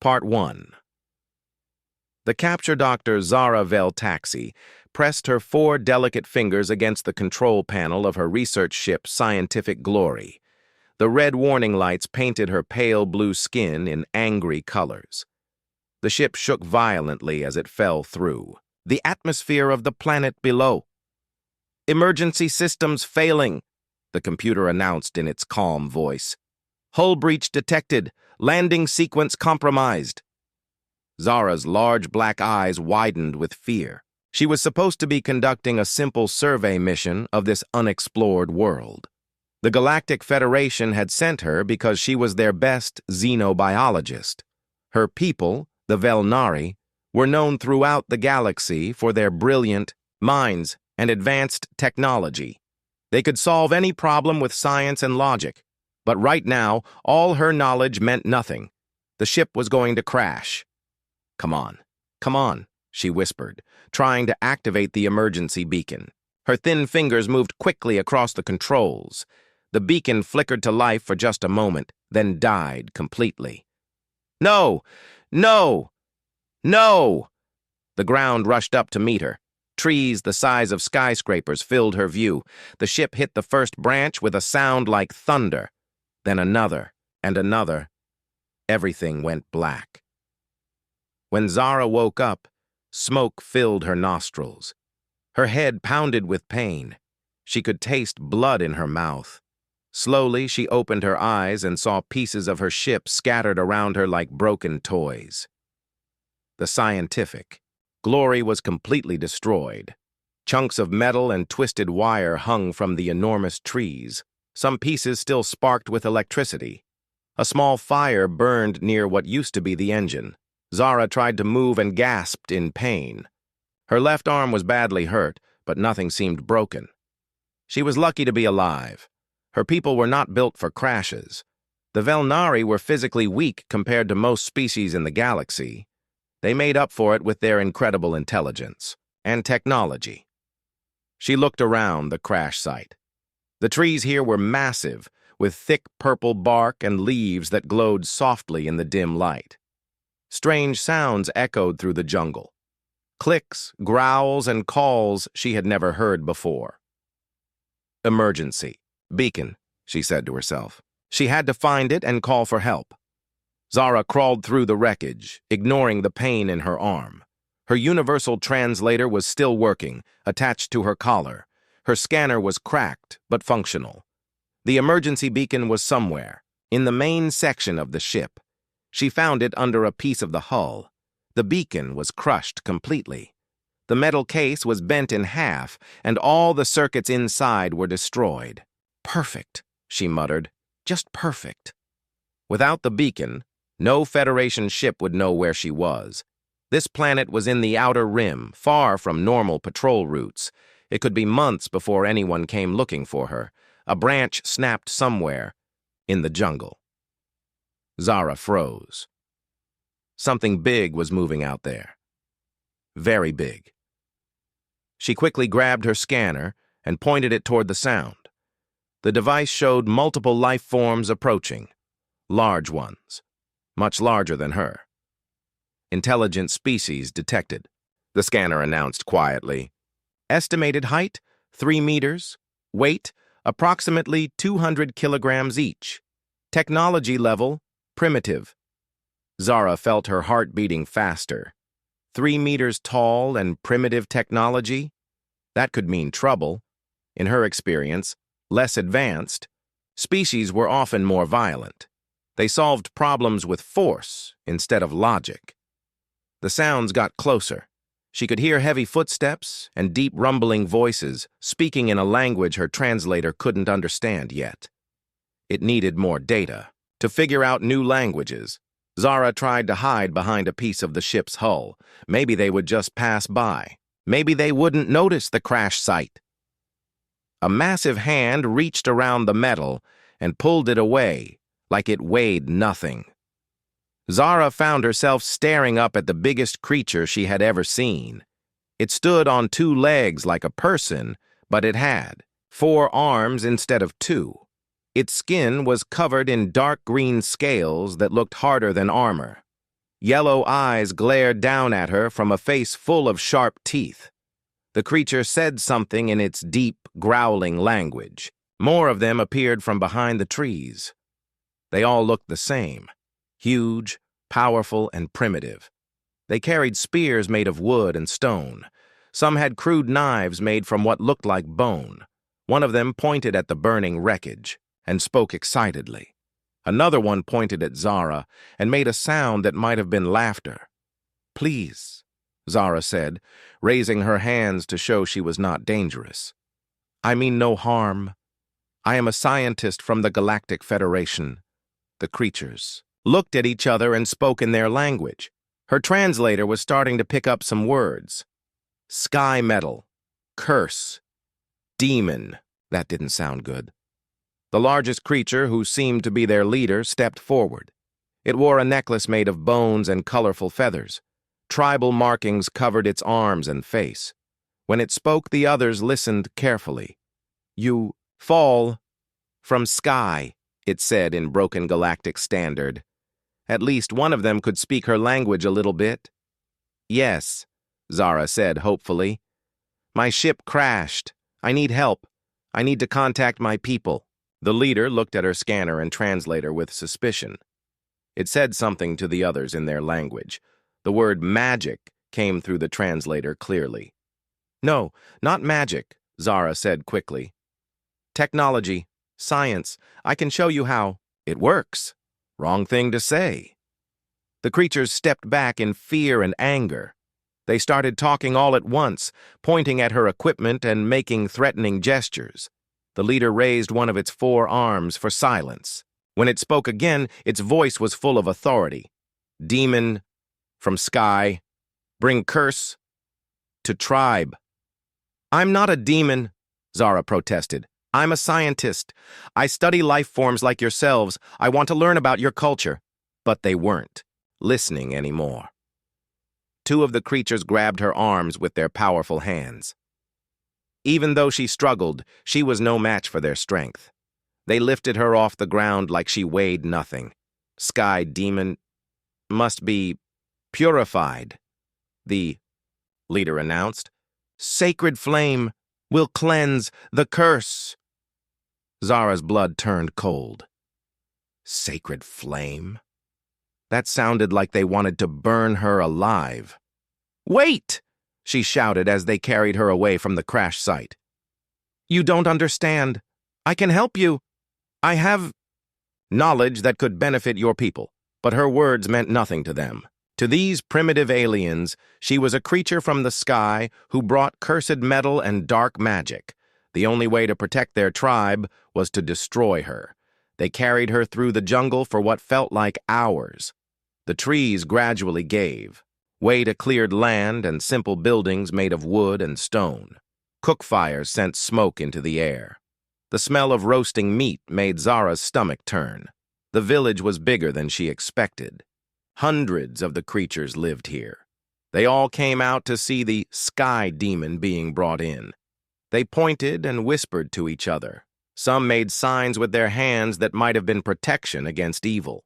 Part 1. The capture doctor Zara Vel-Taxi pressed her 4 delicate fingers against the control panel of her research ship Scientific Glory. The red warning lights painted her pale blue skin in angry colors. The ship shook violently as it fell through. The atmosphere of the planet below. "Emergency systems failing," the computer announced in its calm voice. "Hull breach detected. Landing sequence compromised." Zara's large black eyes widened with fear. She was supposed to be conducting a simple survey mission of this unexplored world. The Galactic Federation had sent her because she was their best xenobiologist. Her people, the Velnari, were known throughout the galaxy for their brilliant minds and advanced technology. They could solve any problem with science and logic. But right now, all her knowledge meant nothing. The ship was going to crash. Come on," she whispered, trying to activate the emergency beacon. Her thin fingers moved quickly across the controls. The beacon flickered to life for just a moment, then died completely. "No! No! No!" The ground rushed up to meet her. Trees the size of skyscrapers filled her view. The ship hit the first branch with a sound like thunder. Then another, and another. Everything went black. When Zara woke up, smoke filled her nostrils. Her head pounded with pain. She could taste blood in her mouth. Slowly, she opened her eyes and saw pieces of her ship scattered around her like broken toys. The Scientific Glory was completely destroyed. Chunks of metal and twisted wire hung from the enormous trees. Some pieces still sparked with electricity. A small fire burned near what used to be the engine. Zara tried to move and gasped in pain. Her left arm was badly hurt, but nothing seemed broken. She was lucky to be alive. Her people were not built for crashes. The Velnari were physically weak compared to most species in the galaxy. They made up for it with their incredible intelligence and technology. She looked around the crash site. The trees here were massive, with thick purple bark and leaves that glowed softly in the dim light. Strange sounds echoed through the jungle. Clicks, growls, and calls she had never heard before. "Emergency. Beacon," she said to herself. She had to find it and call for help. Zara crawled through the wreckage, ignoring the pain in her arm. Her universal translator was still working, attached to her collar. Her scanner was cracked, but functional. The emergency beacon was somewhere, in the main section of the ship. She found it under a piece of the hull. The beacon was crushed completely. The metal case was bent in half, and all the circuits inside were destroyed. "Perfect," she muttered. "Just perfect." Without the beacon, no Federation ship would know where she was. This planet was in the outer rim, far from normal patrol routes. It could be months before anyone came looking for her. A branch snapped somewhere in the jungle. Zara froze. Something big was moving out there. Very big. She quickly grabbed her scanner and pointed it toward the sound. The device showed multiple life forms approaching. Large ones. Much larger than her. "Intelligent species detected," the scanner announced quietly. "Estimated height, 3 meters. Weight, approximately 200 kilograms each. Technology level, primitive." Zara felt her heart beating faster. 3 meters tall and primitive technology? That could mean trouble. In her experience, less advanced. Species were often more violent. They solved problems with force instead of logic. The sounds got closer. She could hear heavy footsteps and deep rumbling voices speaking in a language her translator couldn't understand yet. It needed more data. To figure out new languages, Zara tried to hide behind a piece of the ship's hull. Maybe they would just pass by. Maybe they wouldn't notice the crash site. A massive hand reached around the metal and pulled it away, like it weighed nothing. Zara found herself staring up at the biggest creature she had ever seen. It stood on 2 legs like a person, but it had 4 arms instead of 2. Its skin was covered in dark green scales that looked harder than armor. Yellow eyes glared down at her from a face full of sharp teeth. The creature said something in its deep, growling language. More of them appeared from behind the trees. They all looked the same, huge, powerful, and primitive. They carried spears made of wood and stone. Some had crude knives made from what looked like bone. One of them pointed at the burning wreckage and spoke excitedly. Another one pointed at Zara and made a sound that might have been laughter. "Please," Zara said, raising her hands to show she was not dangerous. "I mean no harm. I am a scientist from the Galactic Federation." The creatures looked at each other and spoke in their language. Her translator was starting to pick up some words. Sky metal, curse, demon. That didn't sound good. The largest creature, who seemed to be their leader, stepped forward. It wore a necklace made of bones and colorful feathers. Tribal markings covered its arms and face. When it spoke, the others listened carefully. "You fall from sky," it said in broken galactic standard. At least one of them could speak her language a little bit. "Yes," Zara said hopefully. "My ship crashed. I need help. I need to contact my people." The leader looked at her scanner and translator with suspicion. It said something to the others in their language. The word magic came through the translator clearly. "No, not magic," Zara said quickly. "Technology, science. I can show you how. It works." Wrong thing to say. The creatures stepped back in fear and anger. They started talking all at once, pointing at her equipment and making threatening gestures. The leader raised one of its 4 arms for silence. When it spoke again, its voice was full of authority. "Demon from sky, bring curse to tribe." "I'm not a demon," Zara protested. "I'm a scientist. I study life forms like yourselves. I want to learn about your culture." But they weren't listening anymore. 2 of the creatures grabbed her arms with their powerful hands. Even though she struggled, she was no match for their strength. They lifted her off the ground like she weighed nothing. "Sky demon must be purified," the leader announced. "Sacred flame will cleanse the curse." Zara's blood turned cold. Sacred flame? That sounded like they wanted to burn her alive. "Wait!" she shouted as they carried her away from the crash site. "You don't understand. I can help you. I have knowledge that could benefit your people." But her words meant nothing to them. To these primitive aliens, she was a creature from the sky who brought cursed metal and dark magic. The only way to protect their tribe was to destroy her. They carried her through the jungle for what felt like hours. The trees gradually gave way to cleared land and simple buildings made of wood and stone. Cook fires sent smoke into the air. The smell of roasting meat made Zara's stomach turn. The village was bigger than she expected. Hundreds of the creatures lived here. They all came out to see the sky demon being brought in. They pointed and whispered to each other. Some made signs with their hands that might have been protection against evil.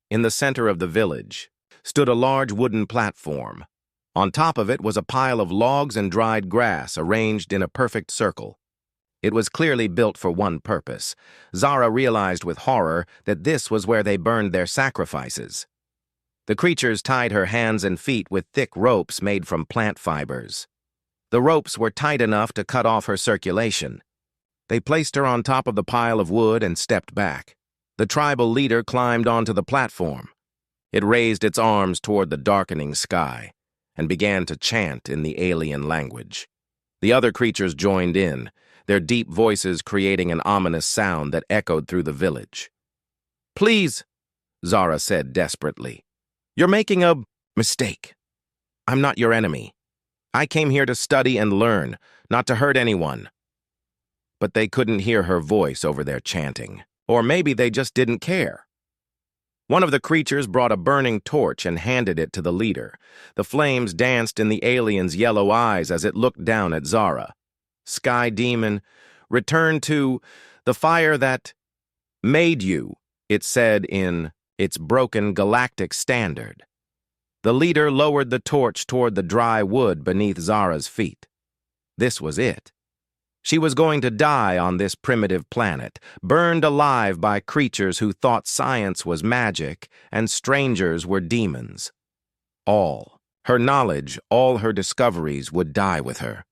In the center of the village stood a large wooden platform. On top of it was a pile of logs and dried grass arranged in a perfect circle. It was clearly built for one purpose. Zara realized with horror that this was where they burned their sacrifices. The creatures tied her hands and feet with thick ropes made from plant fibers. The ropes were tight enough to cut off her circulation. They placed her on top of the pile of wood and stepped back. The tribal leader climbed onto the platform. It raised its arms toward the darkening sky and began to chant in the alien language. The other creatures joined in, their deep voices creating an ominous sound that echoed through the village. "Please," Zara said desperately, "you're making a mistake. I'm not your enemy. I came here to study and learn, not to hurt anyone." But they couldn't hear her voice over their chanting. Or maybe they just didn't care. One of the creatures brought a burning torch and handed it to the leader. The flames danced in the alien's yellow eyes as it looked down at Zara. "Sky demon, return to the fire that made you," it said in its broken galactic standard. The leader lowered the torch toward the dry wood beneath Zara's feet. This was it. She was going to die on this primitive planet, burned alive by creatures who thought science was magic and strangers were demons. All her knowledge, all her discoveries would die with her.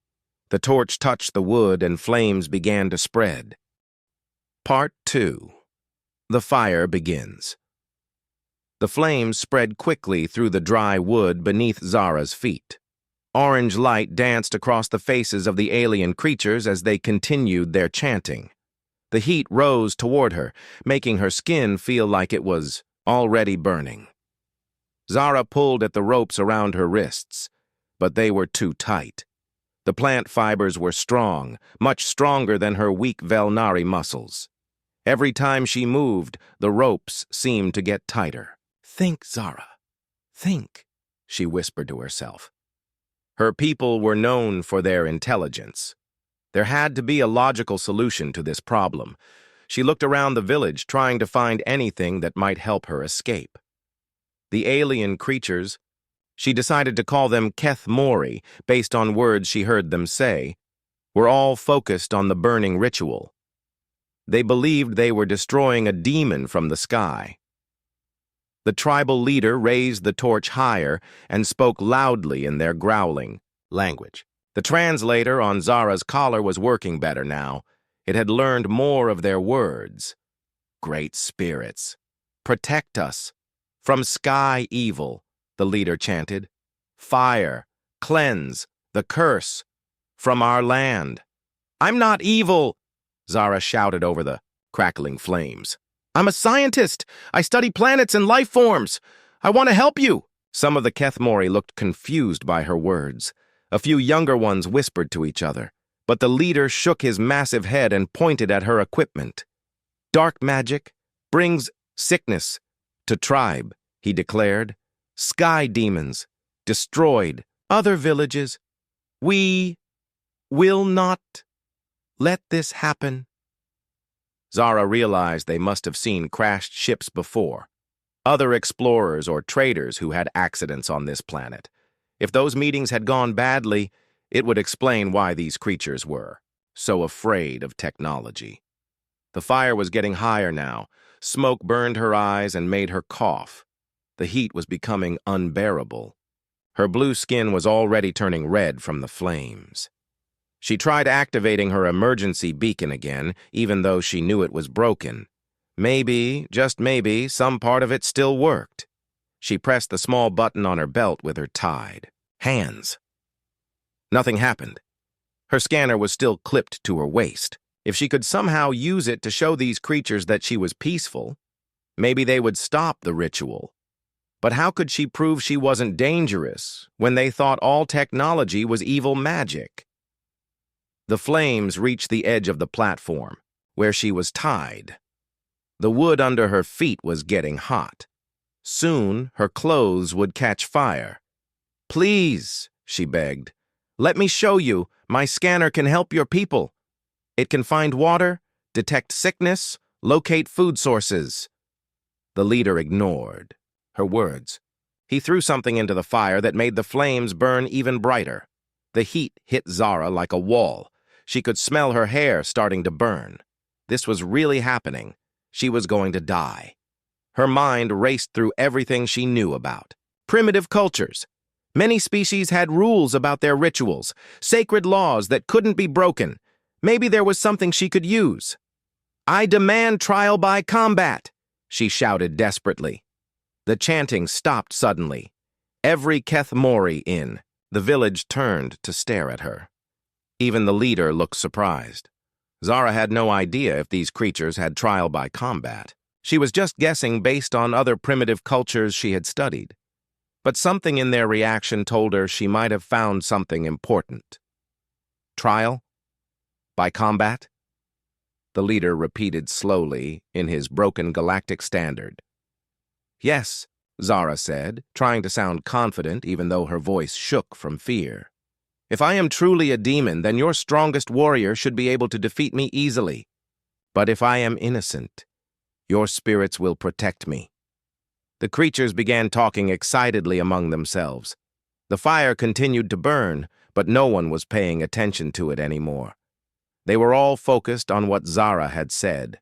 The torch touched the wood and flames began to spread. Part 2. The fire begins. The flames spread quickly through the dry wood beneath Zara's feet. Orange light danced across the faces of the alien creatures as they continued their chanting. The heat rose toward her, making her skin feel like it was already burning. Zara pulled at the ropes around her wrists, but they were too tight. The plant fibers were strong, much stronger than her weak Velnari muscles. Every time she moved, the ropes seemed to get tighter. "Think, Zara. Think," she whispered to herself. Her people were known for their intelligence. There had to be a logical solution to this problem. She looked around the village, trying to find anything that might help her escape. The alien creatures, she decided to call them Keth Mori, based on words she heard them say, were all focused on the burning ritual. They believed they were destroying a demon from the sky. The tribal leader raised the torch higher and spoke loudly in their growling language. The translator on Zara's collar was working better now. It had learned more of their words. "Great spirits, protect us. From sky evil," the leader chanted. "Fire, cleanse, the curse. From our land." "I'm not evil," Zara shouted over the crackling flames. "I'm a scientist. I study planets and life forms. I want to help you." Some of the Kethmori looked confused by her words. A few younger ones whispered to each other, but the leader shook his massive head and pointed at her equipment. "Dark magic brings sickness to tribe," he declared. "Sky demons destroyed other villages. We will not let this happen." Zara realized they must have seen crashed ships before. Other explorers or traders who had accidents on this planet. If those meetings had gone badly, it would explain why these creatures were so afraid of technology. The fire was getting higher now. Smoke burned her eyes and made her cough. The heat was becoming unbearable. Her blue skin was already turning red from the flames. She tried activating her emergency beacon again, even though she knew it was broken. Maybe, just maybe, some part of it still worked. She pressed the small button on her belt with her tied hands. Nothing happened. Her scanner was still clipped to her waist. If she could somehow use it to show these creatures that she was peaceful, maybe they would stop the ritual. But how could she prove she wasn't dangerous when they thought all technology was evil magic? The flames reached the edge of the platform, where she was tied. The wood under her feet was getting hot. Soon, her clothes would catch fire. "Please," she begged, "let me show you. My scanner can help your people. It can find water, detect sickness, locate food sources." The leader ignored her words. He threw something into the fire that made the flames burn even brighter. The heat hit Zara like a wall. She could smell her hair starting to burn. This was really happening. She was going to die. Her mind raced through everything she knew about. Primitive cultures. Many species had rules about their rituals, sacred laws that couldn't be broken. Maybe there was something she could use. "I demand trial by combat," she shouted desperately. The chanting stopped suddenly. Every Keth Mori in the village turned to stare at her. Even the leader looked surprised. Zara had no idea if these creatures had trial by combat. She was just guessing based on other primitive cultures she had studied. But something in their reaction told her she might have found something important. "Trial? By combat?" The leader repeated slowly in his broken galactic standard. "Yes," Zara said, trying to sound confident even though her voice shook from fear. "If I am truly a demon, then your strongest warrior should be able to defeat me easily. But if I am innocent, your spirits will protect me." The creatures began talking excitedly among themselves. The fire continued to burn, but no one was paying attention to it anymore. They were all focused on what Zara had said.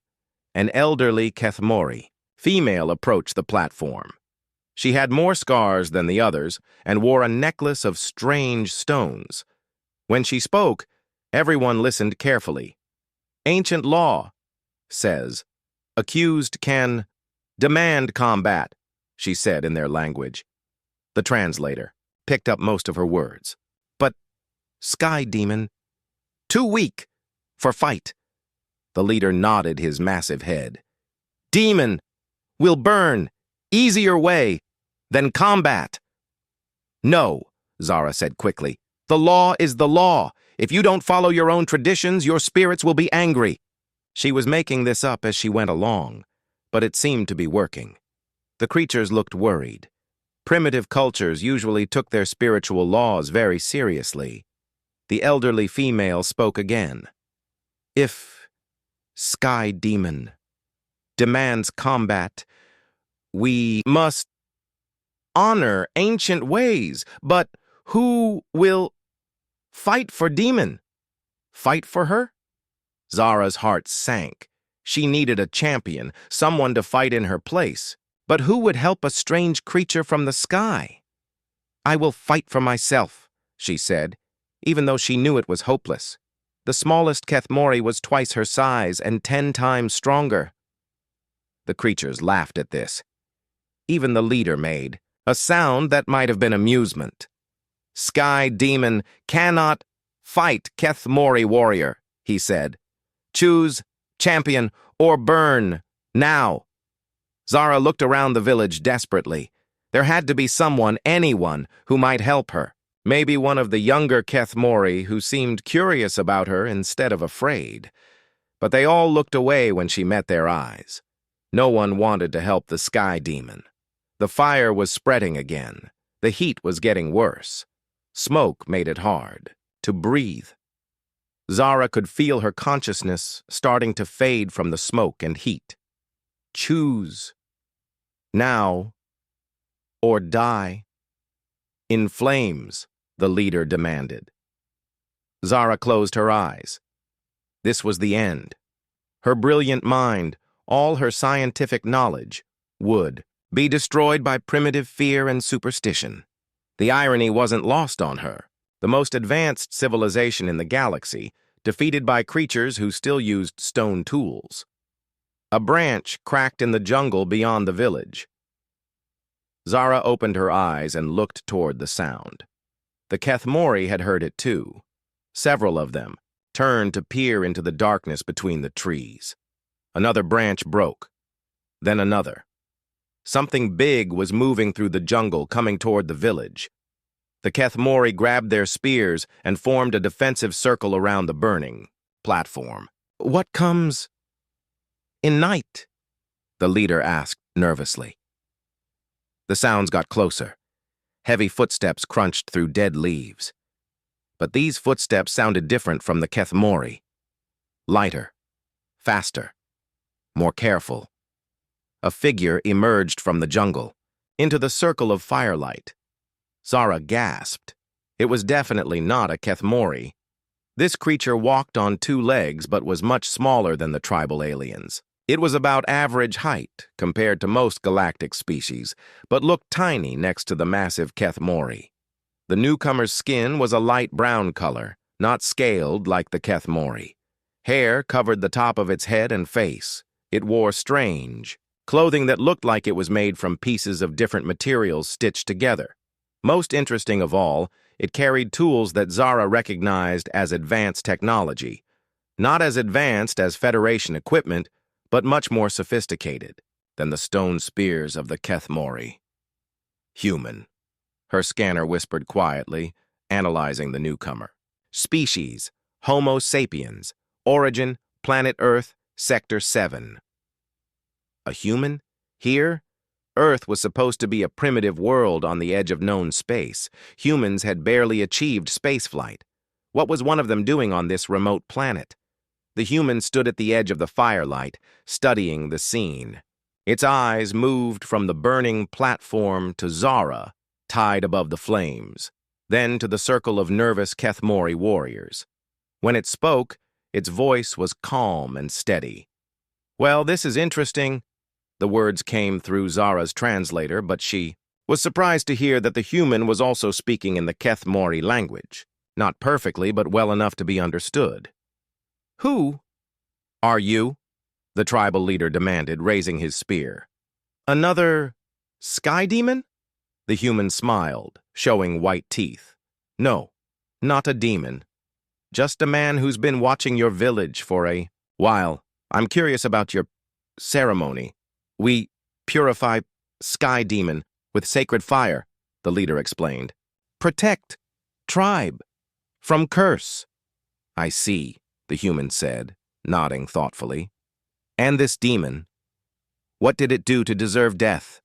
An elderly Kethmori, female, approached the platform. She had more scars than the others and wore a necklace of strange stones. When she spoke, everyone listened carefully. Ancient law says, accused can demand combat, she said in their language. The translator picked up most of her words. But Sky Demon, too weak for fight. The leader nodded his massive head. Demon will burn, easier way than combat. No, Zara said quickly. The law is the law. If you don't follow your own traditions, your spirits will be angry. She was making this up as she went along, but it seemed to be working. The creatures looked worried. Primitive cultures usually took their spiritual laws very seriously. The elderly female spoke again. If Sky Demon demands combat, we must honor ancient ways. But who will fight for Demon? Fight for her? Zara's heart sank. She needed a champion, someone to fight in her place. But who would help a strange creature from the sky? I will fight for myself, she said, even though she knew it was hopeless. The smallest Kethmori was twice her size and 10 times stronger. The creatures laughed at this. Even the leader made a sound that might have been amusement. Sky Demon cannot fight Kethmori warrior, he said. Choose champion or burn now. Zara looked around the village desperately. There had to be someone, anyone, who might help her. Maybe one of the younger Kethmori who seemed curious about her instead of afraid. But they all looked away when she met their eyes. No one wanted to help the Sky Demon. The fire was spreading again. The heat was getting worse. Smoke made it hard to breathe. Zara could feel her consciousness starting to fade from the smoke and heat. Choose now or die. In flames, the leader demanded. Zara closed her eyes. This was the end. Her brilliant mind, all her scientific knowledge, would be destroyed by primitive fear and superstition. The irony wasn't lost on her. The most advanced civilization in the galaxy, defeated by creatures who still used stone tools. A branch cracked in the jungle beyond the village. Zara opened her eyes and looked toward the sound. The Kethmori had heard it too. Several of them turned to peer into the darkness between the trees. Another branch broke, then another. Something big was moving through the jungle, coming toward the village. The Kethmori grabbed their spears and formed a defensive circle around the burning platform. What comes in night? The leader asked nervously. The sounds got closer. Heavy footsteps crunched through dead leaves. But these footsteps sounded different from the Kethmori. Lighter, faster, more careful. A figure emerged from the jungle, into the circle of firelight. Zara gasped. It was definitely not a Kethmori. This creature walked on 2 legs but was much smaller than the tribal aliens. It was about average height compared to most galactic species, but looked tiny next to the massive Kethmori. The newcomer's skin was a light brown color, not scaled like the Kethmori. Hair covered the top of its head and face. It wore strange clothing that looked like it was made from pieces of different materials stitched together. Most interesting of all, it carried tools that Zara recognized as advanced technology. Not as advanced as Federation equipment, but much more sophisticated than the stone spears of the Kethmori. Human, her scanner whispered quietly, analyzing the newcomer. Species, Homo sapiens. Origin, planet Earth, Sector 7. A human? Here? Earth was supposed to be a primitive world on the edge of known space. Humans had barely achieved spaceflight. What was one of them doing on this remote planet? The human stood at the edge of the firelight, studying the scene. Its eyes moved from the burning platform to Zara, tied above the flames, then to the circle of nervous Kethmori warriors. When it spoke, its voice was calm and steady. "Well, this is interesting." The words came through Zara's translator, but she was surprised to hear that the human was also speaking in the Kethmori language. Not perfectly, but well enough to be understood. "Who are you?" the tribal leader demanded, raising his spear. "Another sky demon?" The human smiled, showing white teeth. "No, not a demon. Just a man who's been watching your village for a while. I'm curious about your ceremony. We purify sky demon with sacred fire," the leader explained. "Protect tribe from curse." "I see," the human said, nodding thoughtfully. "And this demon, what did it do to deserve death?"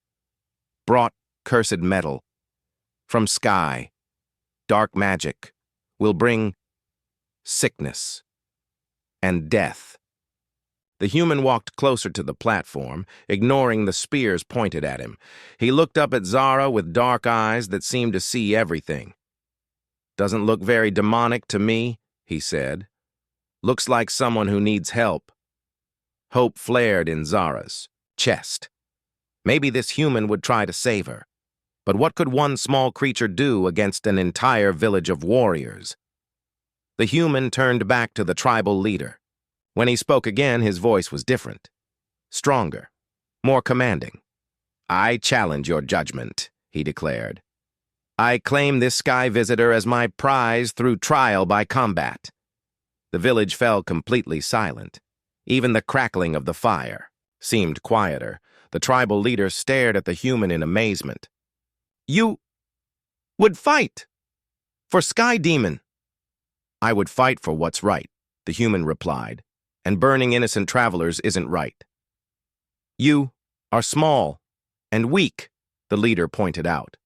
"Brought cursed metal from sky. Dark magic will bring sickness and death." The human walked closer to the platform, ignoring the spears pointed at him. He looked up at Zara with dark eyes that seemed to see everything. "Doesn't look very demonic to me," he said. "Looks like someone who needs help." Hope flared in Zara's chest. Maybe this human would try to save her. But what could one small creature do against an entire village of warriors? The human turned back to the tribal leader. When he spoke again, his voice was different. Stronger. More commanding. "I challenge your judgment," he declared. "I claim this sky visitor as my prize through trial by combat." The village fell completely silent. Even the crackling of the fire seemed quieter. The tribal leader stared at the human in amazement. "You would fight for Sky Demon?" "I would fight for what's right," the human replied, "and burning innocent travelers isn't right." "You are small and weak," the leader pointed out.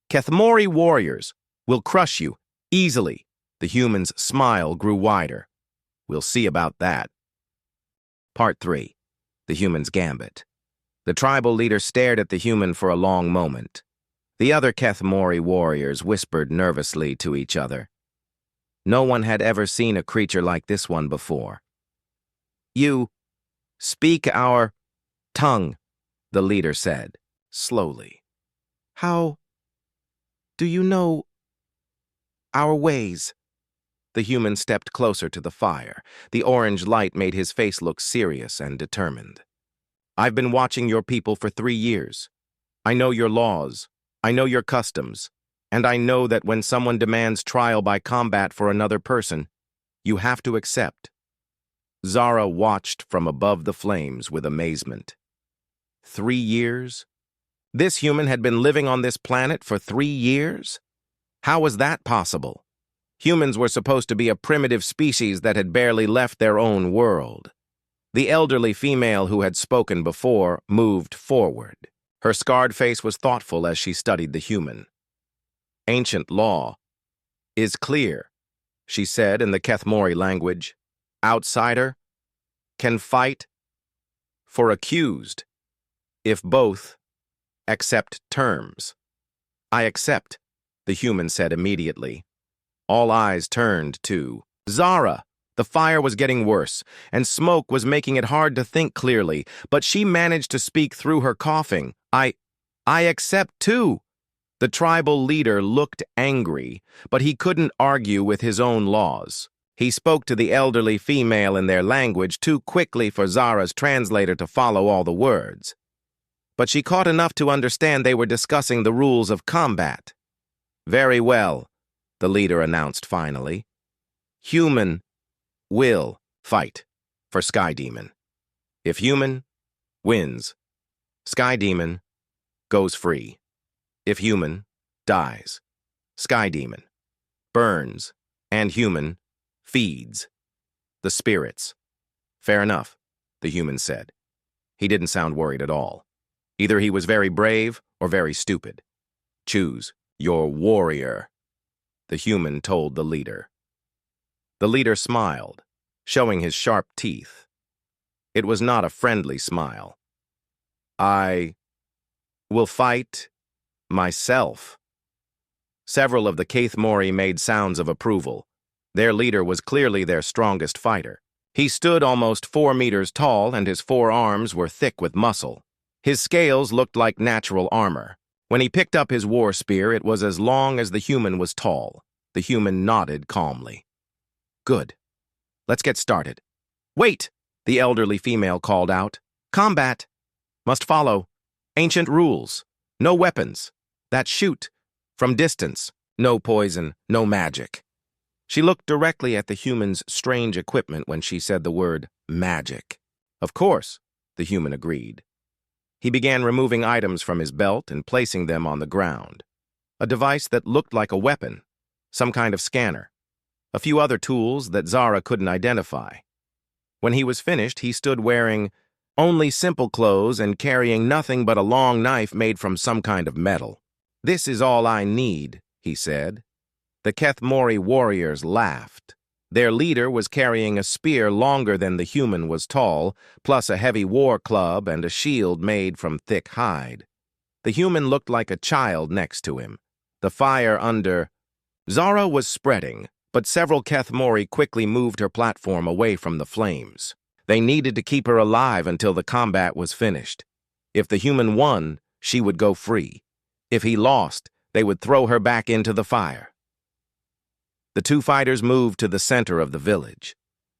"Kethmori warriors will crush you easily." The human's smile grew wider. "We'll see about that." Part 3. The Human's Gambit. The tribal leader stared at the human for a long moment. The other Kethmori warriors whispered nervously to each other. No one had ever seen a creature like this one before. "You speak our tongue," the leader said, slowly. "How do you know our ways?" The human stepped closer to the fire. The orange light made his face look serious and determined. "I've been watching your people for 3 years. I know your laws. I know your customs. And I know that when someone demands trial by combat for another person, you have to accept." Zara watched from above the flames with amazement. 3 years? This human had been living on this planet for 3 years? How was that possible? Humans were supposed to be a primitive species that had barely left their own world. The elderly female who had spoken before moved forward. Her scarred face was thoughtful as she studied the human. "Ancient law is clear," she said in the Kethmori language. "Outsider can fight for accused if both accept terms." "I accept," the human said immediately. All eyes turned to Zara. The fire was getting worse, and smoke was making it hard to think clearly, but she managed to speak through her coughing. I accept too." The tribal leader looked angry, but he couldn't argue with his own laws. He spoke to the elderly female in their language too quickly for Zara's translator to follow all the words. But she caught enough to understand they were discussing the rules of combat. "Very well," the leader announced finally. "Human will fight for Sky Demon. If human wins, Sky Demon goes free. If human dies, Sky Demon burns, and human feeds the spirits." "Fair enough," the human said. He didn't sound worried at all. Either he was very brave or very stupid. "Choose your warrior," the human told the leader. The leader smiled, showing his sharp teeth. It was not a friendly smile. I will fight myself. Several of the Kathmori made sounds of approval. Their leader was clearly their strongest fighter. He stood almost 4 meters tall, and his 4 arms were thick with muscle. His scales looked like natural armor. When he picked up his war spear, it was as long as the human was tall. The human nodded calmly. Good. Let's get started. Wait! The elderly female called out. Combat! Must follow. Ancient rules. No weapons. That shoot. From distance. No poison, no magic. She looked directly at the human's strange equipment when she said the word magic. Of course, the human agreed. He began removing items from his belt and placing them on the ground. A device that looked like a weapon, some kind of scanner, a few other tools that Zara couldn't identify. When he was finished, he stood wearing only simple clothes and carrying nothing but a long knife made from some kind of metal. This is all I need, he said. The Kathmori warriors laughed. Their leader was carrying a spear longer than the human was tall, plus a heavy war club and a shield made from thick hide. The human looked like a child next to him. The fire under Zara was spreading, but several Kathmori quickly moved her platform away from the flames. They needed to keep her alive until the combat was finished. If the human won, she would go free. If he lost, they would throw her back into the fire. The 2 fighters moved to the center of the village.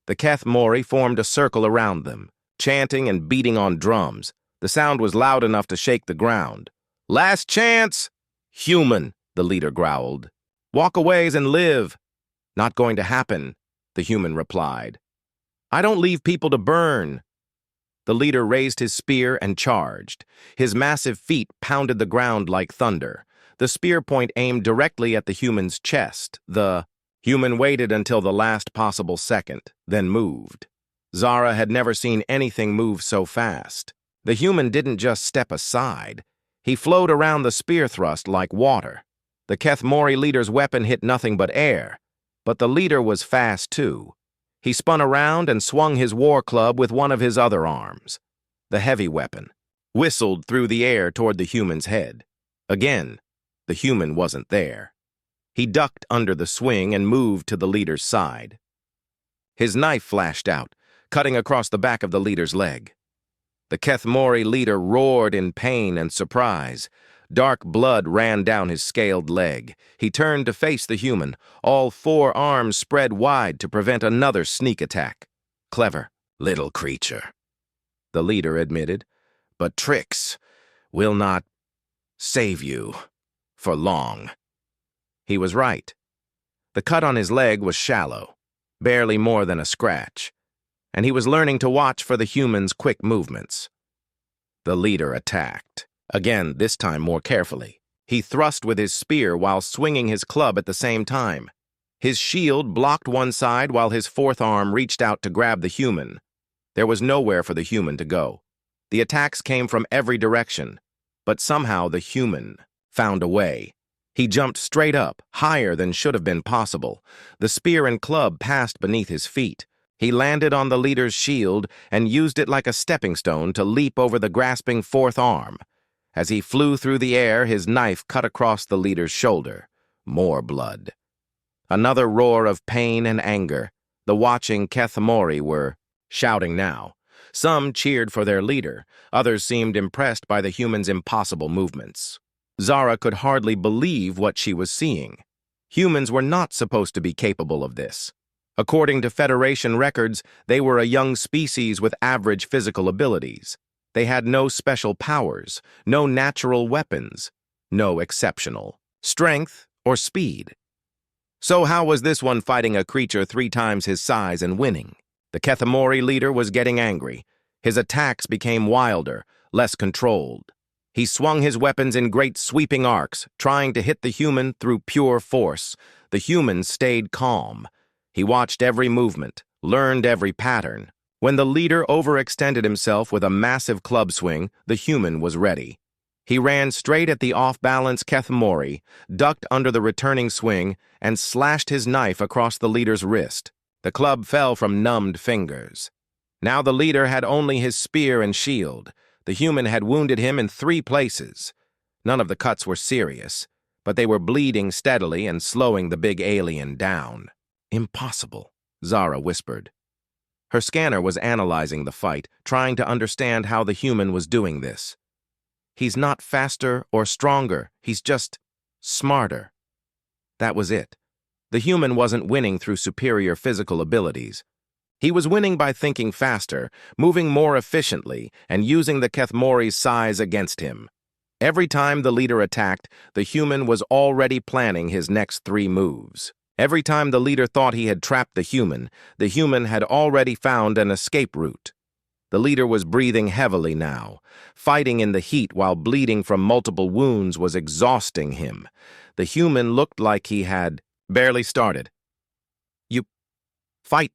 The Kathmori formed a circle around them, chanting and beating on drums. The sound was loud enough to shake the ground. Last chance! Human, the leader growled. Walk aways and live. Not going to happen, the human replied. I don't leave people to burn. The leader raised his spear and charged. His massive feet pounded the ground like thunder. The spear point aimed directly at the human's chest. The human waited until the last possible second, then moved. Zara had never seen anything move so fast. The human didn't just step aside. He flowed around the spear thrust like water. The Kathmori leader's weapon hit nothing but air, but the leader was fast too. He spun around and swung his war club with one of his other arms. The heavy weapon whistled through the air toward the human's head. Again, the human wasn't there. He ducked under the swing and moved to the leader's side. His knife flashed out, cutting across the back of the leader's leg. The Kathmori leader roared in pain and surprise. Dark blood ran down his scaled leg. He turned to face the human, all 4 arms spread wide to prevent another sneak attack. Clever little creature, the leader admitted, but tricks will not save you for long. He was right. The cut on his leg was shallow, barely more than a scratch, and he was learning to watch for the human's quick movements. The leader attacked. Again, this time more carefully. He thrust with his spear while swinging his club at the same time. His shield blocked one side while his 4th arm reached out to grab the human. There was nowhere for the human to go. The attacks came from every direction, but somehow the human found a way. He jumped straight up, higher than should have been possible. The spear and club passed beneath his feet. He landed on the leader's shield and used it like a stepping stone to leap over the grasping 4th arm. As he flew through the air, his knife cut across the leader's shoulder. More blood. Another roar of pain and anger. The watching Kathmori were shouting now. Some cheered for their leader. Others seemed impressed by the human's impossible movements. Zara could hardly believe what she was seeing. Humans were not supposed to be capable of this. According to Federation records, they were a young species with average physical abilities. They had no special powers, no natural weapons, no exceptional strength or speed. So how was this one fighting a creature 3 times his size and winning? The Kathmori leader was getting angry. His attacks became wilder, less controlled. He swung his weapons in great sweeping arcs, trying to hit the human through pure force. The human stayed calm. He watched every movement, learned every pattern. When the leader overextended himself with a massive club swing, the human was ready. He ran straight at the off-balance Kathmori, ducked under the returning swing, and slashed his knife across the leader's wrist. The club fell from numbed fingers. Now the leader had only his spear and shield. The human had wounded him in 3 places. None of the cuts were serious, but they were bleeding steadily and slowing the big alien down. Impossible, Zara whispered. Her scanner was analyzing the fight, trying to understand how the human was doing this. He's not faster or stronger, he's just smarter. That was it. The human wasn't winning through superior physical abilities. He was winning by thinking faster, moving more efficiently, and using the Kethmori's size against him. Every time the leader attacked, the human was already planning his next 3 moves. Every time the leader thought he had trapped the human had already found an escape route. The leader was breathing heavily now. Fighting in the heat while bleeding from multiple wounds was exhausting him. The human looked like he had barely started. "You fight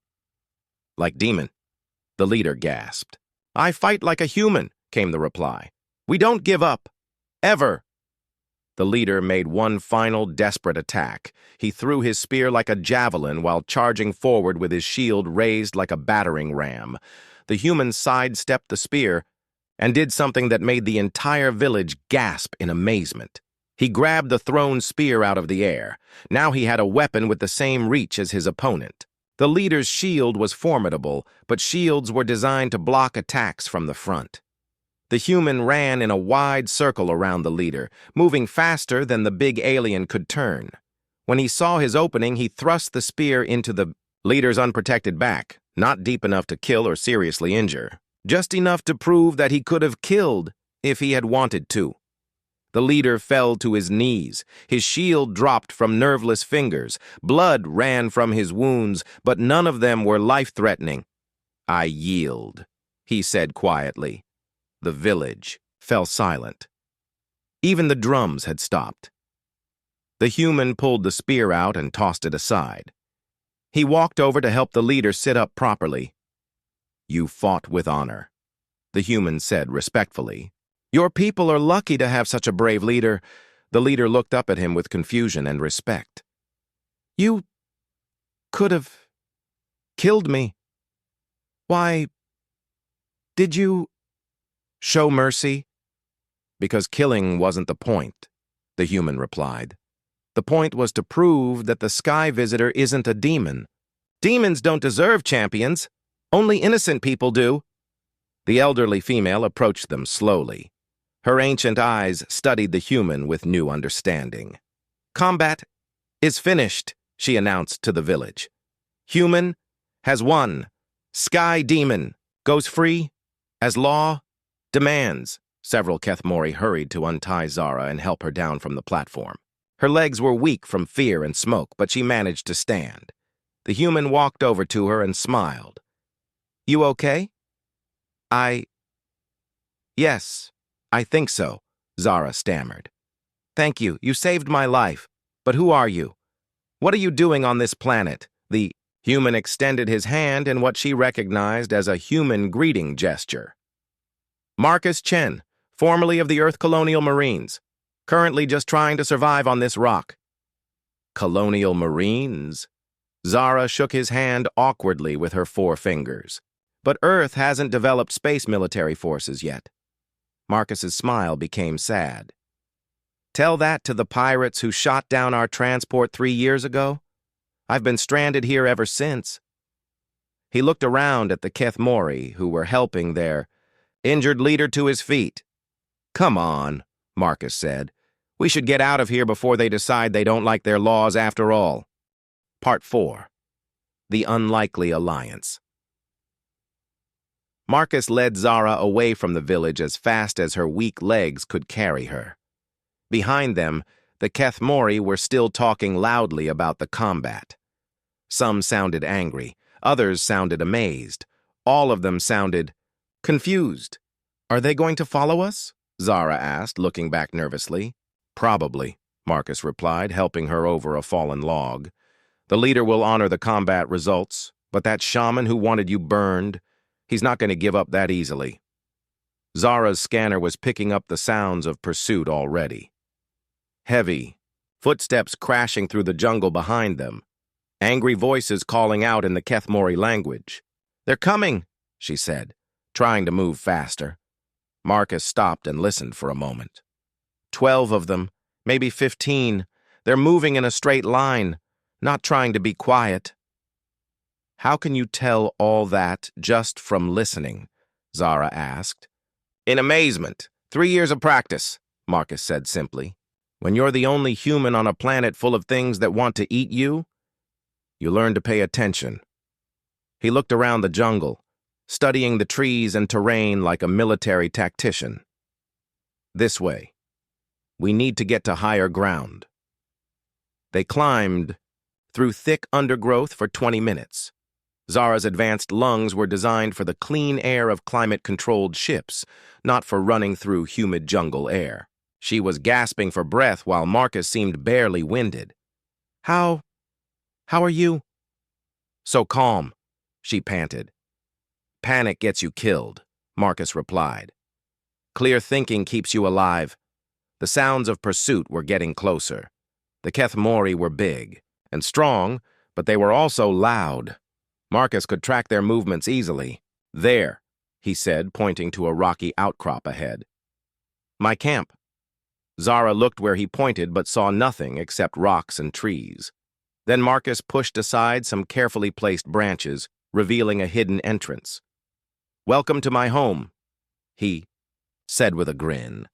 like demon," the leader gasped. "I fight like a human," came the reply. "We don't give up. Ever." The leader made one final desperate attack. He threw his spear like a javelin while charging forward with his shield raised like a battering ram. The human sidestepped the spear and did something that made the entire village gasp in amazement. He grabbed the thrown spear out of the air. Now he had a weapon with the same reach as his opponent. The leader's shield was formidable, but shields were designed to block attacks from the front. The human ran in a wide circle around the leader, moving faster than the big alien could turn. When he saw his opening, he thrust the spear into the leader's unprotected back, not deep enough to kill or seriously injure, just enough to prove that he could have killed if he had wanted to. The leader fell to his knees. His shield dropped from nerveless fingers. Blood ran from his wounds, but none of them were life-threatening. "I yield," he said quietly. The village fell silent. Even the drums had stopped. The human pulled the spear out and tossed it aside. He walked over to help the leader sit up properly. "You fought with honor," the human said respectfully. "Your people are lucky to have such a brave leader." The leader looked up at him with confusion and respect. "You could have killed me. Why did you show mercy?" "Because killing wasn't the point," the human replied. "The point was to prove that the sky visitor isn't a demon. Demons don't deserve champions. Only innocent people do." The elderly female approached them slowly. Her ancient eyes studied the human with new understanding. "Combat is finished," she announced to the village. "Human has won. Sky demon goes free as law demands." Several Kethmori hurried to untie Zara and help her down from the platform. Her legs were weak from fear and smoke, but she managed to stand. The human walked over to her and smiled. "You okay?" Yes, I think so," Zara stammered. "Thank you. You saved my life. But who are you? What are you doing on this planet?" The human extended his hand in what she recognized as a human greeting gesture. "Marcus Chen, formerly of the Earth Colonial Marines. Currently just trying to survive on this rock." "Colonial Marines?" Zara shook his hand awkwardly with her 4 fingers. "But Earth hasn't developed space military forces yet." Marcus's smile became sad. "Tell that to the pirates who shot down our transport 3 years ago. I've been stranded here ever since." He looked around at the Kethmori who were helping their injured leader to his feet. "Come on," Marcus said. "We should get out of here before they decide they don't like their laws after all." Part 4. The Unlikely Alliance. Marcus led Zara away from the village as fast as her weak legs could carry her. Behind them, the Kethmori were still talking loudly about the combat. Some sounded angry, others sounded amazed. All of them sounded confused. "Are they going to follow us?" Zara asked, looking back nervously. "Probably," Marcus replied, helping her over a fallen log. "The leader will honor the combat results, but that shaman who wanted you burned, he's not going to give up that easily." Zara's scanner was picking up the sounds of pursuit already. Heavy, footsteps crashing through the jungle behind them, angry voices calling out in the Kethmori language. "They're coming," she said, trying to move faster. Marcus stopped and listened for a moment. 12 of them, maybe 15. They're moving in a straight line, not trying to be quiet. How can you tell all that just from listening? Zara asked. In amazement. 3 years of practice, Marcus said simply. When you're the only human on a planet full of things that want to eat you, you learn to pay attention. He looked around the jungle, studying the trees and terrain like a military tactician. This way. We need to get to higher ground. They climbed through thick undergrowth for 20 minutes. Zara's advanced lungs were designed for the clean air of climate-controlled ships, not for running through humid jungle air. She was gasping for breath while Marcus seemed barely winded. How are you? So calm, she panted. Panic gets you killed, Marcus replied. Clear thinking keeps you alive. The sounds of pursuit were getting closer. The Kethmori were big and strong, but they were also loud. Marcus could track their movements easily. There, he said, pointing to a rocky outcrop ahead. My camp. Zara looked where he pointed but saw nothing except rocks and trees. Then Marcus pushed aside some carefully placed branches, revealing a hidden entrance. Welcome to my home, he said with a grin.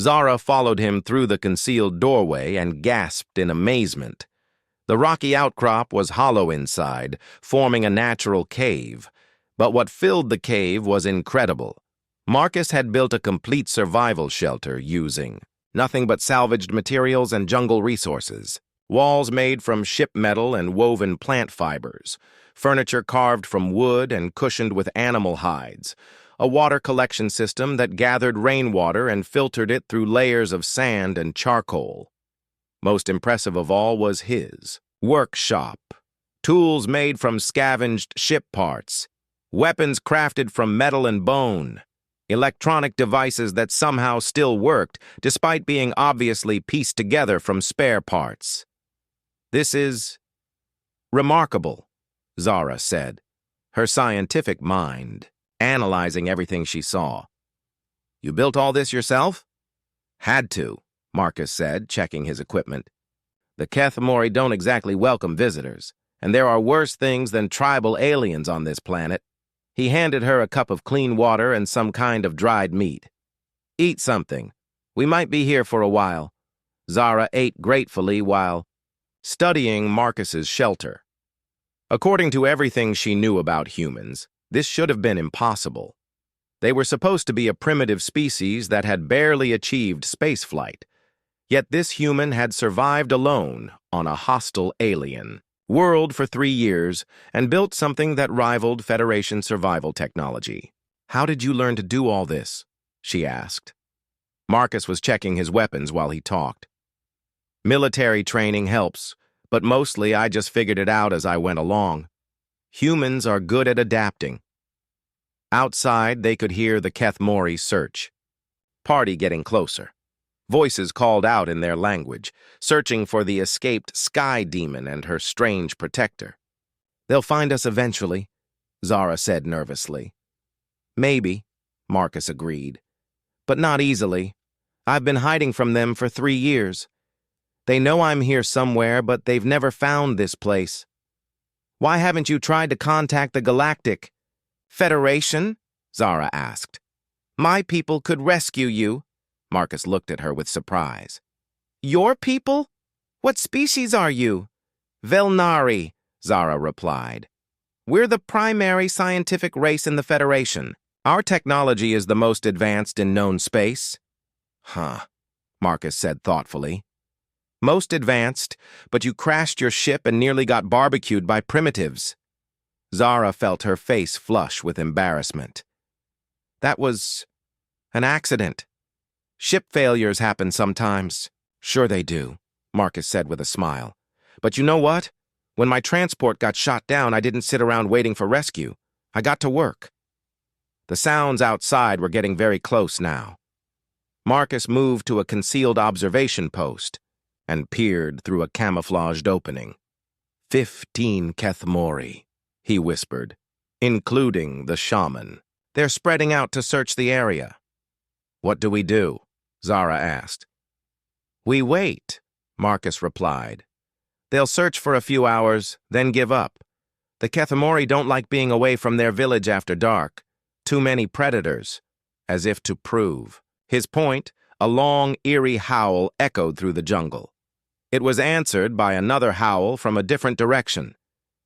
Zara followed him through the concealed doorway and gasped in amazement. The rocky outcrop was hollow inside, forming a natural cave. But what filled the cave was incredible. Marcus had built a complete survival shelter using nothing but salvaged materials and jungle resources. Walls made from ship metal and woven plant fibers. Furniture carved from wood and cushioned with animal hides. A water collection system that gathered rainwater and filtered it through layers of sand and charcoal. Most impressive of all was his workshop. Tools made from scavenged ship parts. Weapons crafted from metal and bone. Electronic devices that somehow still worked, despite being obviously pieced together from spare parts. This is remarkable, Zara said, her scientific mind analyzing everything she saw. You built all this yourself? Had to, Marcus said, checking his equipment. The Kethmori don't exactly welcome visitors, and there are worse things than tribal aliens on this planet. He handed her a cup of clean water and some kind of dried meat. Eat something. We might be here for a while. Zara ate gratefully while studying Marcus's shelter. According to everything she knew about humans, this should have been impossible. They were supposed to be a primitive species that had barely achieved spaceflight. Yet this human had survived alone on a hostile alien world for 3 years and built something that rivaled Federation survival technology. How did you learn to do all this? She asked. Marcus was checking his weapons while he talked. Military training helps, but mostly I just figured it out as I went along. Humans are good at adapting. Outside, they could hear the Kethmori search. Party getting closer. Voices called out in their language, searching for the escaped sky demon and her strange protector. They'll find us eventually, Zara said nervously. Maybe, Marcus agreed. But not easily. I've been hiding from them for 3 years. They know I'm here somewhere, but they've never found this place. Why haven't you tried to contact the Galactic Federation? Zara asked. My people could rescue you. Marcus looked at her with surprise. Your people? What species are you? Velnari, Zara replied. We're the primary scientific race in the Federation. Our technology is the most advanced in known space. Huh, Marcus said thoughtfully. Most advanced, but you crashed your ship and nearly got barbecued by primitives. Zara felt her face flush with embarrassment. That was an accident. Ship failures happen sometimes. Sure they do, Marcus said with a smile. But you know what? When my transport got shot down, I didn't sit around waiting for rescue. I got to work. The sounds outside were getting very close now. Marcus moved to a concealed observation post and peered through a camouflaged opening. 15 Kethmori, he whispered, including the shaman. They're spreading out to search the area. What do we do? Zara asked. We wait, Marcus replied. They'll search for a few hours, then give up. The Kethemori don't like being away from their village after dark. Too many predators, as if to prove. His point, a long, eerie howl echoed through the jungle. It was answered by another howl from a different direction.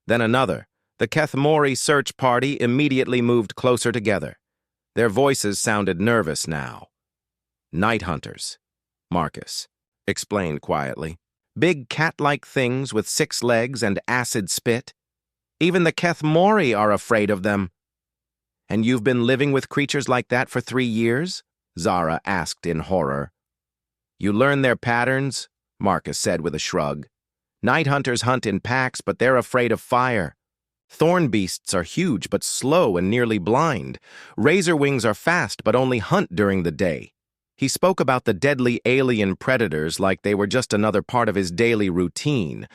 Then another. The Kethemori search party immediately moved closer together. Their voices sounded nervous now. Night hunters, Marcus explained quietly. Big cat-like things with 6 legs and acid spit. Even the Kethemori are afraid of them. And you've been living with creatures like that for 3 years? Zara asked in horror. You learn their patterns, Marcus said with a shrug. Night hunters hunt in packs, but they're afraid of fire. Thorn beasts are huge but slow and nearly blind. Razor wings are fast but only hunt during the day. He spoke about the deadly alien predators like they were just another part of his daily routine.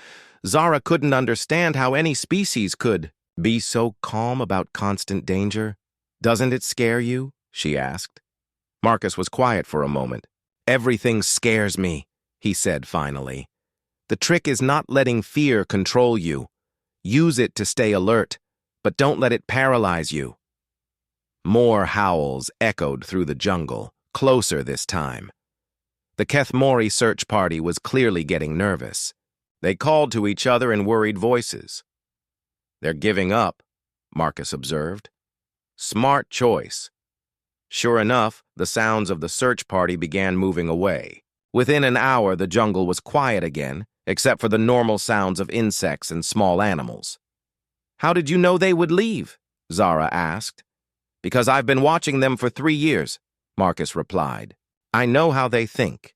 Zara couldn't understand how any species could be so calm about constant danger. Doesn't it scare you? She asked. Marcus was quiet for a moment. Everything scares me, he said finally. The trick is not letting fear control you. Use it to stay alert, but don't let it paralyze you. More howls echoed through the jungle, closer this time. The Kethemori search party was clearly getting nervous. They called to each other in worried voices. They're giving up, Marcus observed. Smart choice. Sure enough, the sounds of the search party began moving away. Within an hour, the jungle was quiet again, except for the normal sounds of insects and small animals. How did you know they would leave? Zara asked. Because I've been watching them for 3 years, Marcus replied. I know how they think,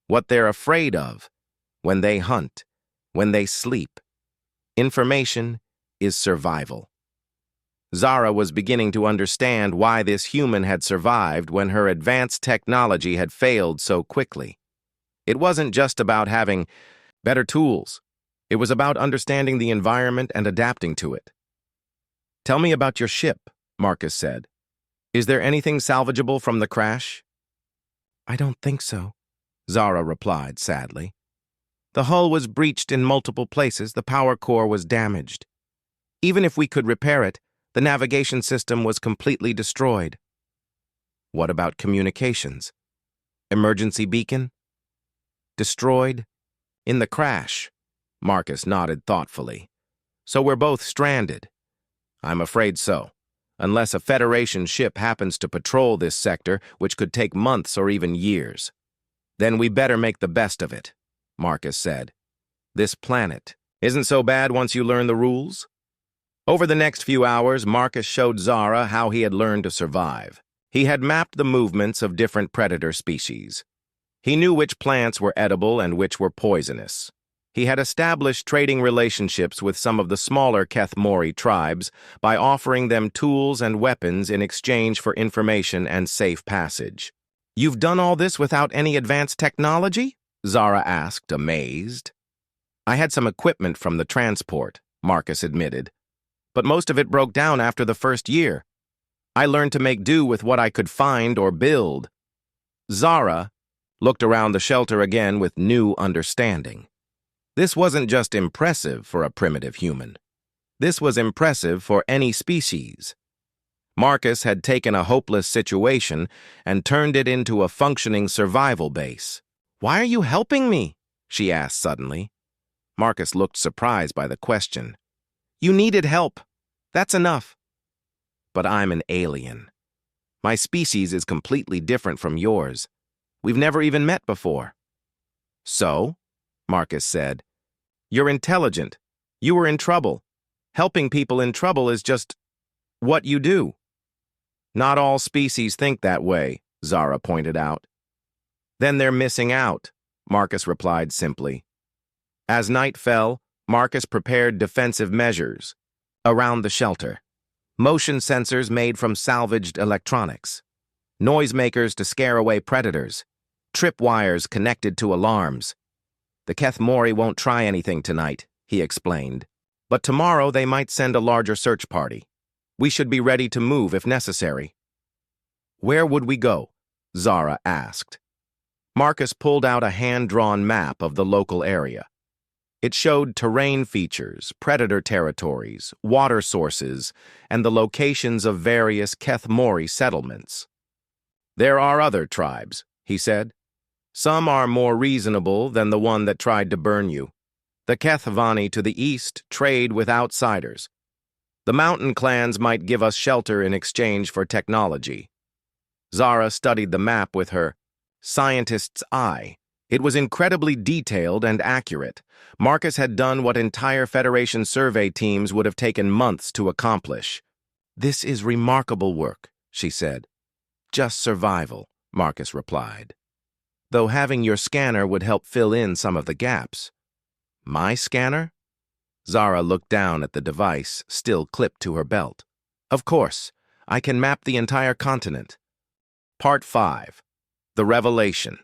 what they're afraid of, when they hunt, when they sleep. Information is survival. Zara was beginning to understand why this human had survived when her advanced technology had failed so quickly. It wasn't just about having better tools. It was about understanding the environment and adapting to it. Tell me about your ship, Marcus said. Is there anything salvageable from the crash? I don't think so, Zara replied sadly. The hull was breached in multiple places. The power core was damaged. Even if we could repair it, the navigation system was completely destroyed. What about communications? Emergency beacon? Destroyed? In the crash, Marcus nodded thoughtfully. So we're both stranded. I'm afraid so, unless a Federation ship happens to patrol this sector, which could take months or even years. Then we better make the best of it, Marcus said. This planet isn't so bad once you learn the rules. Over the next few hours, Marcus showed Zara how he had learned to survive. He had mapped the movements of different predator species. He knew which plants were edible and which were poisonous. He had established trading relationships with some of the smaller Kethemori tribes by offering them tools and weapons in exchange for information and safe passage. You've done all this without any advanced technology? Zara asked, amazed. I had some equipment from the transport, Marcus admitted, but most of it broke down after the first year. I learned to make do with what I could find or build. Zara looked around the shelter again with new understanding. This wasn't just impressive for a primitive human. This was impressive for any species. Marcus had taken a hopeless situation and turned it into a functioning survival base. Why are you helping me? She asked suddenly. Marcus looked surprised by the question. You needed help. That's enough. But I'm an alien. My species is completely different from yours. We've never even met before. So, Marcus said, you're intelligent. You were in trouble. Helping people in trouble is just what you do. Not all species think that way, Zara pointed out. Then they're missing out, Marcus replied simply. As night fell, Marcus prepared defensive measures around the shelter. Motion sensors made from salvaged electronics. Noisemakers to scare away predators. Tripwires connected to alarms. The Kethemori won't try anything tonight, he explained. But tomorrow they might send a larger search party. We should be ready to move if necessary. Where would we go? Zara asked. Marcus pulled out a hand-drawn map of the local area. It showed terrain features, predator territories, water sources, and the locations of various Keth-Mori settlements. "There are other tribes," he said. "Some are more reasonable than the one that tried to burn you. The Kethvani to the east trade with outsiders. The mountain clans might give us shelter in exchange for technology." Zara studied the map with her scientist's eye. It was incredibly detailed and accurate. Marcus had done what entire Federation survey teams would have taken months to accomplish. "This is remarkable work," she said. "Just survival," Marcus replied. "Though having your scanner would help fill in some of the gaps." "My scanner?" Zara looked down at the device, still clipped to her belt. "Of course, I can map the entire continent." Part 5. The Revelation.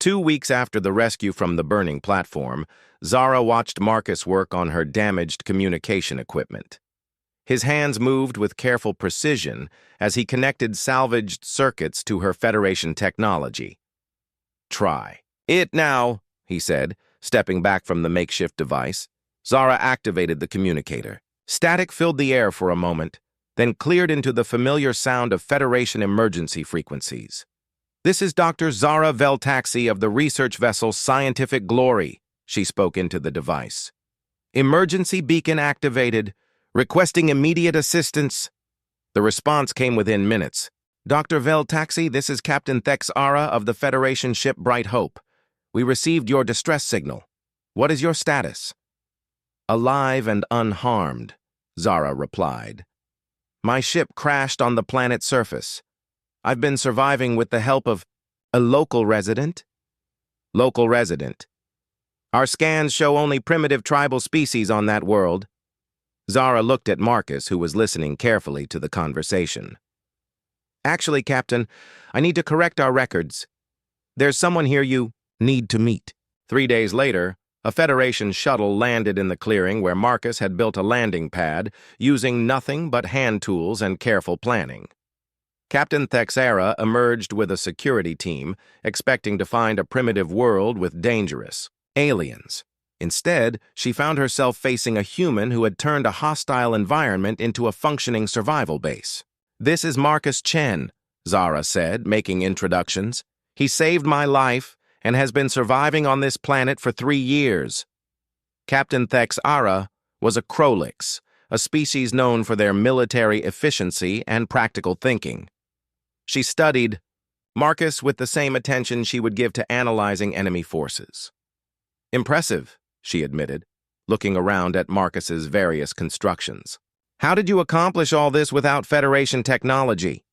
2 weeks after the rescue from the burning platform, Zara watched Marcus work on her damaged communication equipment. His hands moved with careful precision as he connected salvaged circuits to her Federation technology. "Try it now," he said, stepping back from the makeshift device. Zara activated the communicator. Static filled the air for a moment, then cleared into the familiar sound of Federation emergency frequencies. "This is Dr. Zara Veltaxi of the research vessel Scientific Glory," she spoke into the device. "Emergency beacon activated. Requesting immediate assistance." The response came within minutes. "Dr. Veltaxi, this is Captain Thex Ara of the Federation ship Bright Hope. We received your distress signal. What is your status?" "Alive and unharmed," Zara replied. "My ship crashed on the planet's surface. I've been surviving with the help of a local resident." "Local resident. Our scans show only primitive tribal species on that world." Zara looked at Marcus, who was listening carefully to the conversation. "Actually, Captain, I need to correct our records. There's someone here you need to meet." 3 days later, a Federation shuttle landed in the clearing where Marcus had built a landing pad using nothing but hand tools and careful planning. Captain Thexera emerged with a security team, expecting to find a primitive world with dangerous aliens. Instead, she found herself facing a human who had turned a hostile environment into a functioning survival base. "This is Marcus Chen," Zara said, making introductions. "He saved my life and has been surviving on this planet for 3 years. Captain Thexara was a Krolix, a species known for their military efficiency and practical thinking. She studied Marcus with the same attention she would give to analyzing enemy forces." "Impressive," she admitted, looking around at Marcus's various constructions. "How did you accomplish all this without Federation technology?"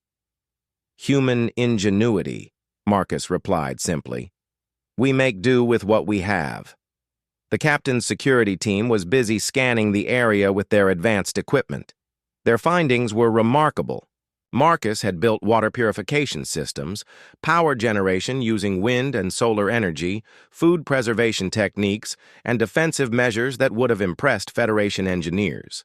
"Human ingenuity," Marcus replied simply. "We make do with what we have." The captain's security team was busy scanning the area with their advanced equipment. Their findings were remarkable. Marcus had built water purification systems, power generation using wind and solar energy, food preservation techniques, and defensive measures that would have impressed Federation engineers.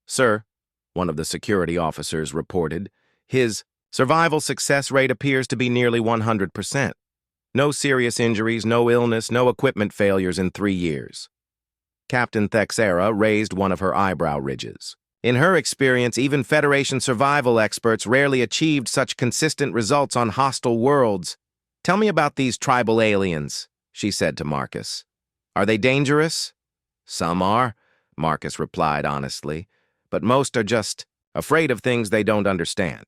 "Sir," one of the security officers reported, "his survival success rate appears to be nearly 100%. No serious injuries, no illness, no equipment failures in 3 years." Captain Thexera raised one of her eyebrow ridges. In her experience, even Federation survival experts rarely achieved such consistent results on hostile worlds. "Tell me about these tribal aliens," she said to Marcus. "Are they dangerous?" "Some are," Marcus replied honestly, "but most are just afraid of things they don't understand.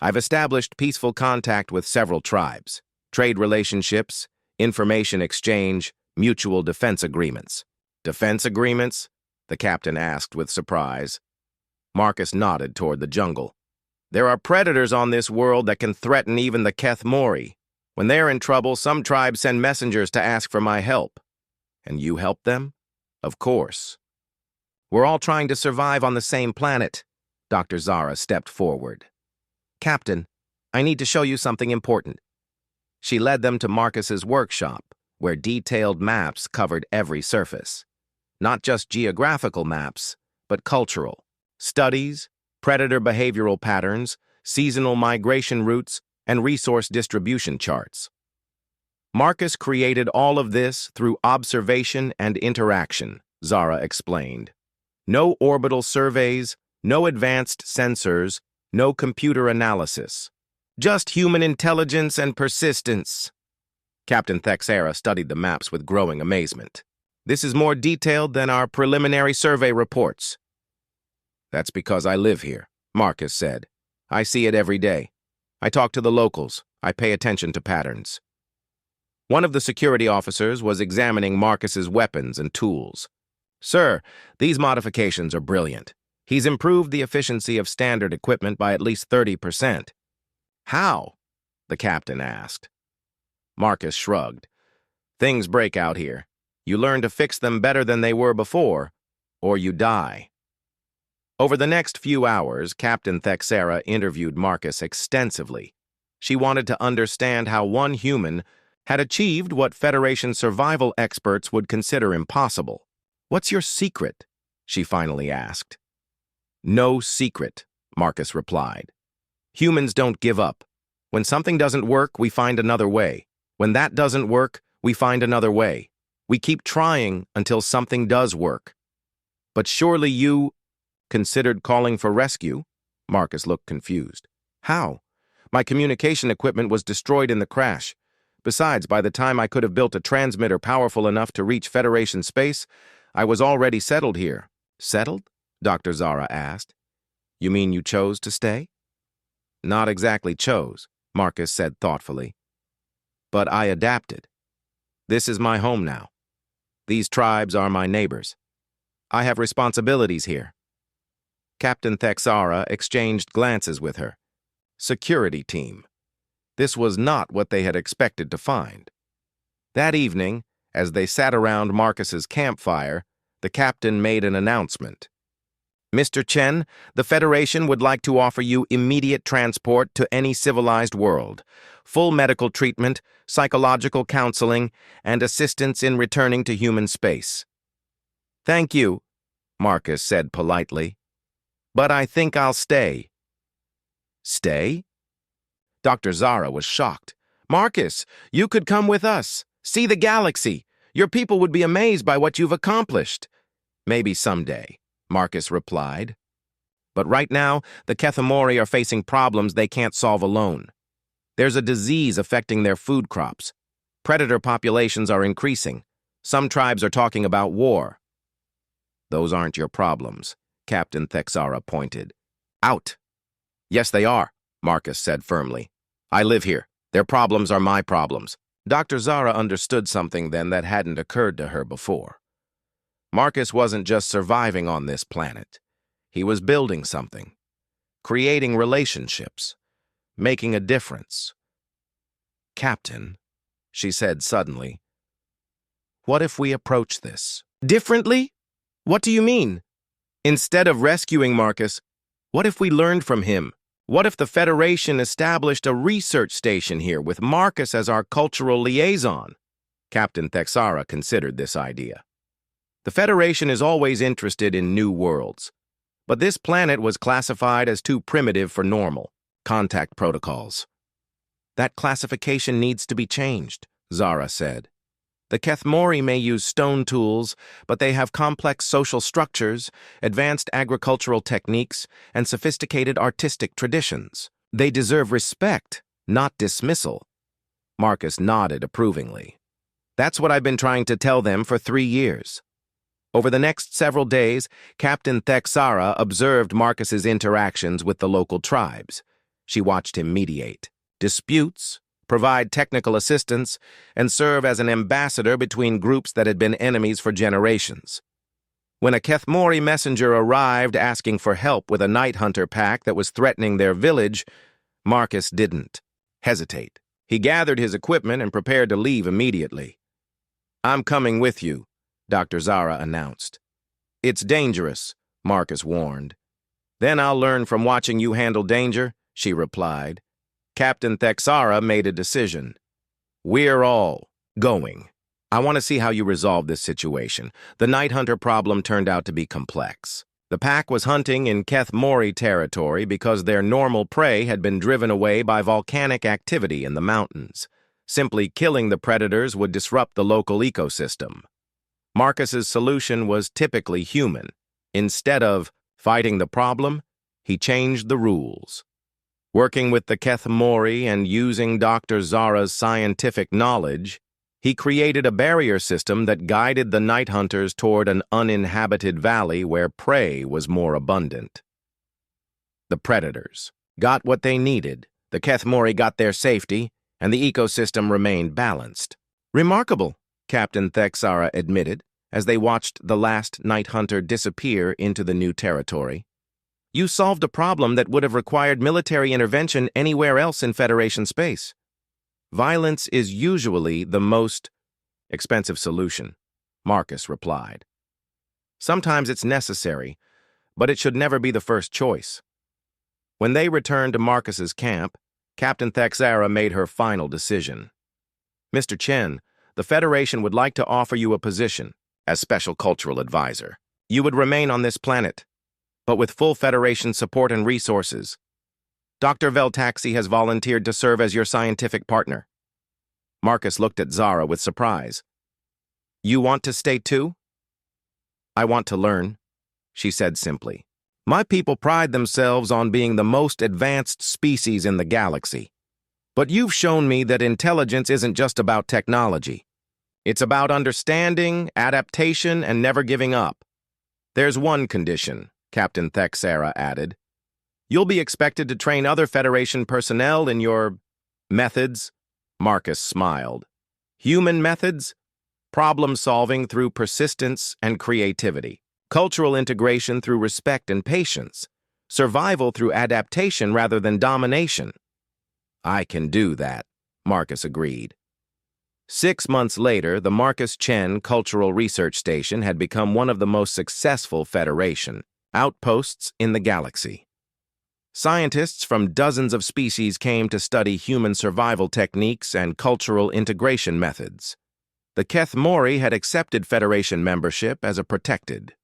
I've established peaceful contact with several tribes, trade relationships, information exchange, mutual defense agreements." "Defense agreements?" the captain asked with surprise. Marcus nodded toward the jungle. "There are predators on this world that can threaten even the Keth-Mori. When they're in trouble, some tribes send messengers to ask for my help." "And you help them?" "Of course." "We're all trying to survive on the same planet." Dr. Zara stepped forward. "Captain, I need to show you something important." She led them to Marcus's workshop, where detailed maps covered every surface. Not just geographical maps, but cultural. Studies, predator behavioral patterns, seasonal migration routes, and resource distribution charts. Marcus created all of this through observation and interaction, Zara explained. No orbital surveys, no advanced sensors, no computer analysis. Just human intelligence and persistence. Captain Thexera studied the maps with growing amazement. This is more detailed than our preliminary survey reports. That's because I live here, Marcus said. I see it every day. I talk to the locals. I pay attention to patterns. One of the security officers was examining Marcus's weapons and tools. Sir, these modifications are brilliant. He's improved the efficiency of standard equipment by at least 30%. How? The captain asked. Marcus shrugged. Things break out here. You learn to fix them better than they were before, or you die. Over the next few hours, Captain Thexera interviewed Marcus extensively. She wanted to understand how one human had achieved what Federation survival experts would consider impossible. What's your secret? She finally asked. No secret, Marcus replied. Humans don't give up. When something doesn't work, we find another way. When that doesn't work, we find another way. We keep trying until something does work. But surely you considered calling for rescue? Marcus looked confused. How? My communication equipment was destroyed in the crash. Besides, by the time I could have built a transmitter powerful enough to reach Federation space, I was already settled here. Settled? Dr. Zara asked. You mean you chose to stay? Not exactly chose, Marcus said thoughtfully. But I adapted. This is my home now. These tribes are my neighbors. I have responsibilities here. Captain Thexera exchanged glances with her. Security team. This was not what they had expected to find. That evening, as they sat around Marcus's campfire, the captain made an announcement. Mr. Chen, the Federation would like to offer you immediate transport to any civilized world, full medical treatment, psychological counseling, and assistance in returning to human space. Thank you, Marcus said politely. But I think I'll stay. Stay? Dr. Zara was shocked. Marcus, you could come with us. See the galaxy. Your people would be amazed by what you've accomplished. Maybe someday, Marcus replied. But right now, the Kethamori are facing problems they can't solve alone. There's a disease affecting their food crops. Predator populations are increasing. Some tribes are talking about war. Those aren't your problems, Captain Thexera pointed. Out! Yes, they are, Marcus said firmly. I live here. Their problems are my problems. Dr. Zara understood something then that hadn't occurred to her before. Marcus wasn't just surviving on this planet. He was building something, creating relationships, making a difference. Captain, she said suddenly, what if we approach this differently? What do you mean? Instead of rescuing Marcus, what if we learned from him? What if the Federation established a research station here with Marcus as our cultural liaison? Captain Thexera considered this idea. The Federation is always interested in new worlds, but this planet was classified as too primitive for normal contact protocols. That classification needs to be changed, Zara said. The Kethamori may use stone tools, but they have complex social structures, advanced agricultural techniques, and sophisticated artistic traditions. They deserve respect, not dismissal. Marcus nodded approvingly. That's what I've been trying to tell them for 3 years. Over the next several days, Captain Thexera observed Marcus's interactions with the local tribes. She watched him mediate disputes, provide technical assistance, and serve as an ambassador between groups that had been enemies for generations. When a Kethamori messenger arrived asking for help with a night hunter pack that was threatening their village, Marcus didn't hesitate. He gathered his equipment and prepared to leave immediately. I'm coming with you, Dr. Zara announced. It's dangerous, Marcus warned. Then I'll learn from watching you handle danger, she replied. Captain Thexera made a decision. We're all going. I want to see how you resolve this situation. The Night Hunter problem turned out to be complex. The pack was hunting in Keth Mori territory because their normal prey had been driven away by volcanic activity in the mountains. Simply killing the predators would disrupt the local ecosystem. Marcus's solution was typically human. Instead of fighting the problem, he changed the rules. Working with the Keth Mori and using Dr. Zara's scientific knowledge, he created a barrier system that guided the night hunters toward an uninhabited valley where prey was more abundant. The predators got what they needed. The Keth Mori got their safety, and the ecosystem remained balanced. Remarkable, Captain Thexara admitted, as they watched the last night hunter disappear into the new territory. You solved a problem that would have required military intervention anywhere else in Federation space. Violence is usually the most expensive solution, Marcus replied. Sometimes it's necessary, but it should never be the first choice. When they returned to Marcus's camp, Captain Thexara made her final decision. Mr. Chen, the Federation would like to offer you a position as Special Cultural Advisor. You would remain on this planet, but with full Federation support and resources. Dr. Veltaxi has volunteered to serve as your scientific partner. Marcus looked at Zara with surprise. You want to stay too? I want to learn, she said simply. My people pride themselves on being the most advanced species in the galaxy. But you've shown me that intelligence isn't just about technology. It's about understanding, adaptation, and never giving up. There's one condition, Captain Thexara added. You'll be expected to train other Federation personnel in your methods. Marcus smiled. Human methods? Problem-solving through persistence and creativity. Cultural integration through respect and patience. Survival through adaptation rather than domination. I can do that, Marcus agreed. 6 months later, the Marcus Chen Cultural Research Station had become one of the most successful Federation outposts in the galaxy. Scientists from dozens of species came to study human survival techniques and cultural integration methods. The Keth Mori had accepted Federation membership as a protected